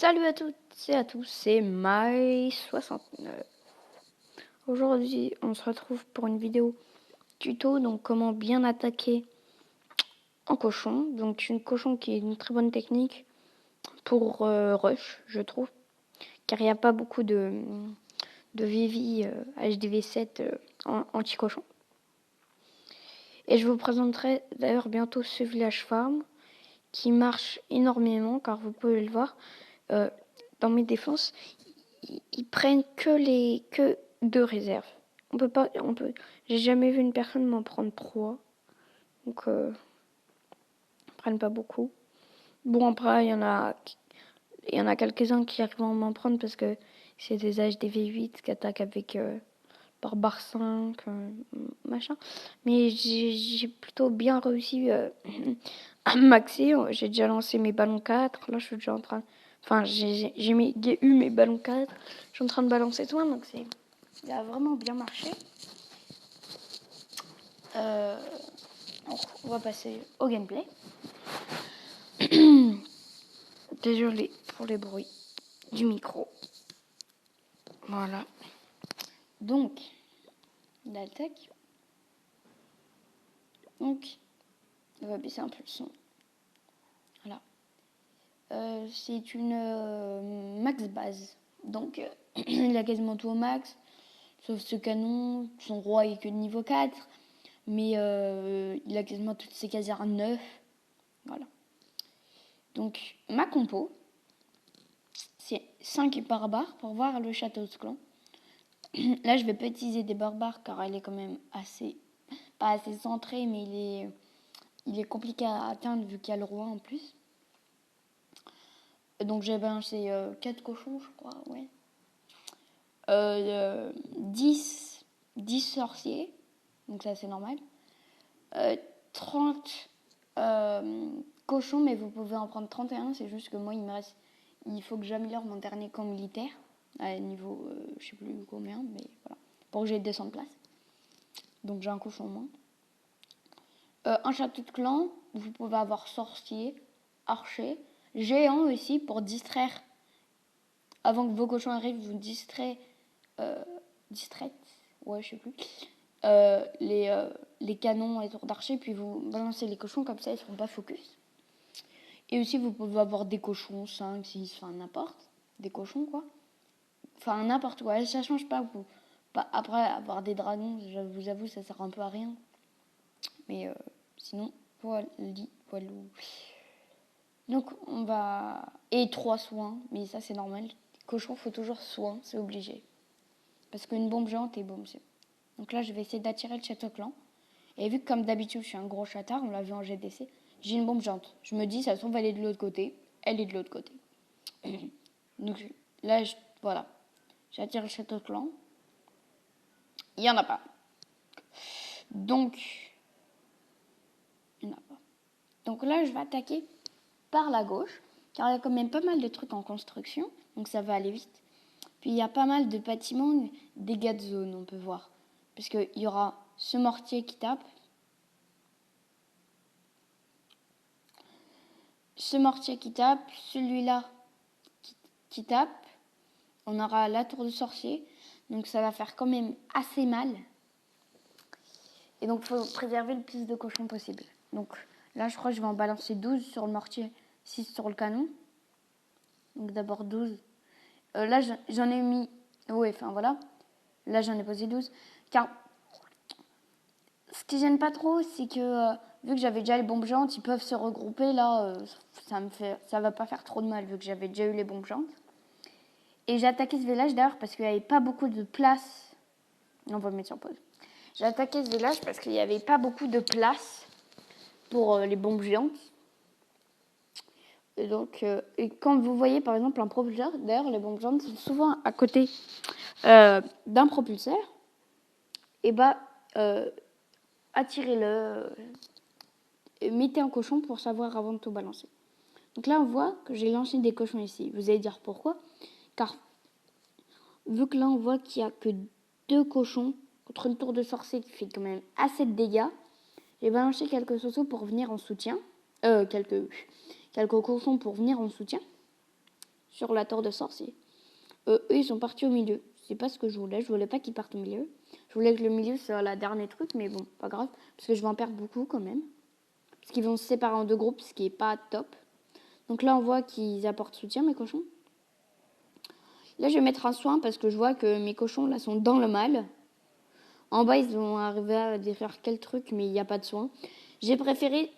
Salut à toutes et à tous, c'est Mai69. Aujourd'hui, on se retrouve pour une vidéo tuto, donc comment bien attaquer un cochon. Donc une cochon qui est une très bonne technique pour rush, je trouve, car il n'y a pas beaucoup de Vivi HDV7 anti-cochon. Et je vous présenterai d'ailleurs bientôt ce village farm qui marche énormément, car vous pouvez le voir dans mes défenses. Ils prennent que deux réserves. J'ai jamais vu une personne m'en prendre 3. Donc, ils prennent pas beaucoup. Bon, après, il y en a quelques-uns qui arrivent à m'en prendre parce que c'est des HDV8 qui attaquent avec barbare 5, machin. Mais j'ai plutôt bien réussi à maxer. J'ai déjà lancé mes ballons 4. Là, je suis déjà en train... Enfin, j'ai eu mes ballons 4. Je suis en train de balancer tout, donc il a vraiment bien marché. Donc, on va passer au gameplay. Désolé pour les bruits du micro. Voilà. Donc, l'attaque. Donc, on va baisser un peu le son. Voilà. C'est une max base. Donc, il a quasiment tout au max. Sauf ce canon. Son roi est que de niveau 4. Mais il a quasiment toutes ses casernes 9. Voilà. Donc, ma compo, c'est 5 barbares pour voir le château de clan. Là, je vais pas utiliser des barbares car elle est quand même pas assez centrée, mais il est compliqué à atteindre vu qu'il y a le roi en plus. Donc, j'ai balancé 4 cochons, je crois, ouais. 10 sorciers, donc ça c'est normal. 30 cochons, mais vous pouvez en prendre 31, c'est juste que moi il faut que j'améliore mon dernier camp militaire à niveau je sais plus combien, mais voilà, pour que j'ai 200 de place. Donc j'ai un cochon en moins. Un château de clan, vous pouvez avoir sorcier, archer, géant aussi pour distraire. Avant que vos cochons arrivent, vous distraites, ouais je sais plus, les canons et tours d'archer, puis vous balancez les cochons comme ça, ils ne seront pas focus. Et aussi, vous pouvez avoir des cochons, 5, 6, enfin n'importe. Des cochons, quoi. Enfin, n'importe quoi. Ça change pas. Après, avoir des dragons, je vous avoue, ça sert un peu à rien. Mais sinon, voilà. Donc, on va... Et 3 soins, mais ça, c'est normal. Cochon, faut toujours soin, c'est obligé. Parce qu'une bombe géante est bombe. Donc là, je vais essayer d'attirer le château clan. Et vu que, comme d'habitude, je suis un gros chatard, on l'a vu en GDC, j'ai une bombe géante. Je me dis, ça se trouve, elle est de l'autre côté. Elle est de l'autre côté. Donc là, voilà. J'attire le château clan. Il n'y en a pas. Donc, il n'y en a pas. Donc là, je vais attaquer par la gauche, car il y a quand même pas mal de trucs en construction. Donc ça va aller vite. Puis il y a pas mal de bâtiments, dégâts de zone, on peut voir. Parce qu'il y aura ce mortier qui tape. Ce mortier qui tape, celui-là qui tape. On aura la tour de sorcier. Donc ça va faire quand même assez mal. Et donc il faut préserver le plus de cochons possible. Donc là, je crois que je vais en balancer 12 sur le mortier, 6 sur le canon. Donc d'abord 12. Là, j'en ai mis... Oui, enfin voilà. Là, j'en ai posé 12. Car ce qui gêne pas trop, c'est que vu que j'avais déjà les bombes géantes, ils peuvent se regrouper. Là, ça va pas faire trop de mal vu que j'avais déjà eu les bombes géantes. Et j'ai attaqué ce village d'ailleurs parce qu'il n'y avait pas beaucoup de place. On va le mettre sur pause. J'ai attaqué ce village parce qu'il n'y avait pas beaucoup de place pour les bombes géantes. Et donc, et quand vous voyez par exemple un propulseur, d'ailleurs les bombes géantes sont souvent à côté d'un propulseur, et attirez-le, mettez un cochon pour savoir avant de tout balancer. Donc là on voit que j'ai lancé des cochons ici. Vous allez dire pourquoi? Car vu que là on voit qu'il n'y a que 2 cochons contre une tour de sorcier qui fait quand même assez de dégâts, j'ai balancé quelques sauceaux pour venir en soutien. Quelques cochons pour venir en soutien sur la tour de sorcier. Eux, ils sont partis au milieu. C'est pas ce que je voulais pas qu'ils partent au milieu. Je voulais que le milieu soit la dernière truc, mais bon, pas grave, parce que je vais en perdre beaucoup quand même. Parce qu'ils vont se séparer en 2 groupes, ce qui est pas top. Donc là, on voit qu'ils apportent soutien, mes cochons. Là, je vais mettre un soin parce que je vois que mes cochons, là, sont dans le mal. En bas, ils vont arriver à défaire quel truc, mais il n'y a pas de soin. J'ai préféré...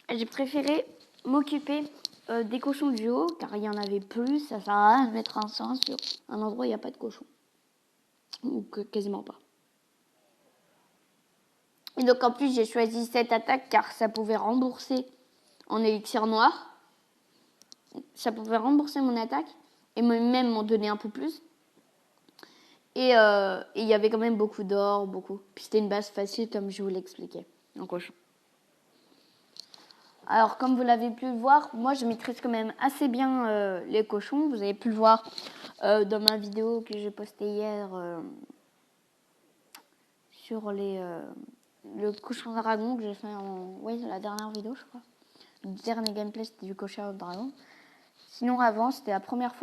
J'ai préféré m'occuper des cochons du haut, car il y en avait plus. Ça sert à rien de mettre un soin sur un endroit où il n'y a pas de cochons. Ou quasiment pas. Et donc, en plus, j'ai choisi cette attaque, car ça pouvait rembourser en élixir noir. Ça pouvait rembourser mon attaque et même m'en donner un peu plus. Et il y avait quand même beaucoup d'or, beaucoup. Puis c'était une base facile comme je vous l'expliquais en cochon. Alors comme vous l'avez pu le voir, moi je maîtrise quand même assez bien les cochons. Vous avez pu le voir dans ma vidéo que j'ai postée hier sur le cochon dragon que j'ai fait la dernière vidéo je crois. Le dernier gameplay c'était du cochon dragon. Sinon avant c'était la première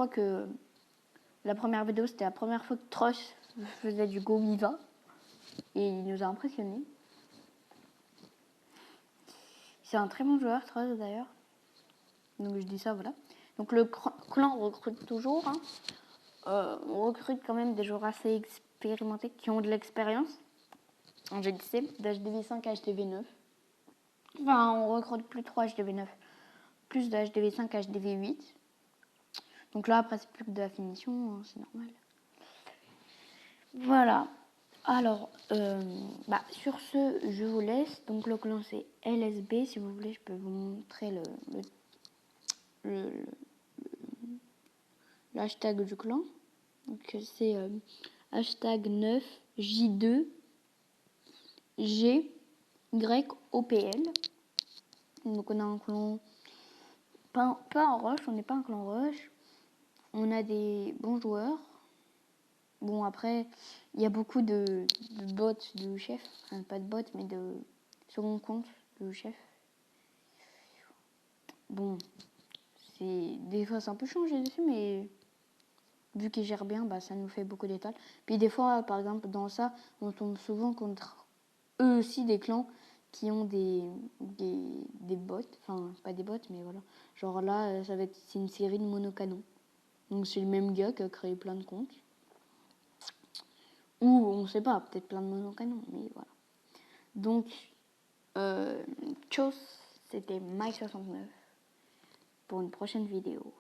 vidéo c'était la première fois que Trosh faisait du Go Miva. Et il nous a impressionnés. C'est un très bon joueur, Trosh d'ailleurs. Donc je dis ça, voilà. Donc le clan recrute toujours. Hein. On recrute quand même des joueurs assez expérimentés qui ont de l'expérience. En GDC, d'HDV5 à HDV9. Enfin, on recrute plus 3 HDV9. Plus de HDV5 à HDV8. Donc là, après, c'est plus que de la finition, hein, c'est normal. Voilà. Alors, sur ce, je vous laisse. Donc le clan c'est LSB. Si vous voulez, je peux vous montrer le hashtag du clan. Donc c'est hashtag 9 J2 G YOPL. Donc on a un clan pas en rush, on n'est pas un clan rush. On a des bons joueurs. Bon après, il y a beaucoup de bots de chef. Enfin pas de bots mais de second compte de chef. Bon, des fois c'est un peu changé dessus mais vu qu'ils gèrent bien, ça nous fait beaucoup d'étals. Puis des fois, par exemple, dans ça, on tombe souvent contre eux aussi des clans qui ont des bots. Enfin, pas des bots, mais voilà. Genre là, c'est une série de monocanons. Donc c'est le même gars qui a créé plein de comptes. Ou, on sait pas, peut-être plein de monocanons, mais voilà. Donc, Tchuss, c'était Mike69 pour une prochaine vidéo.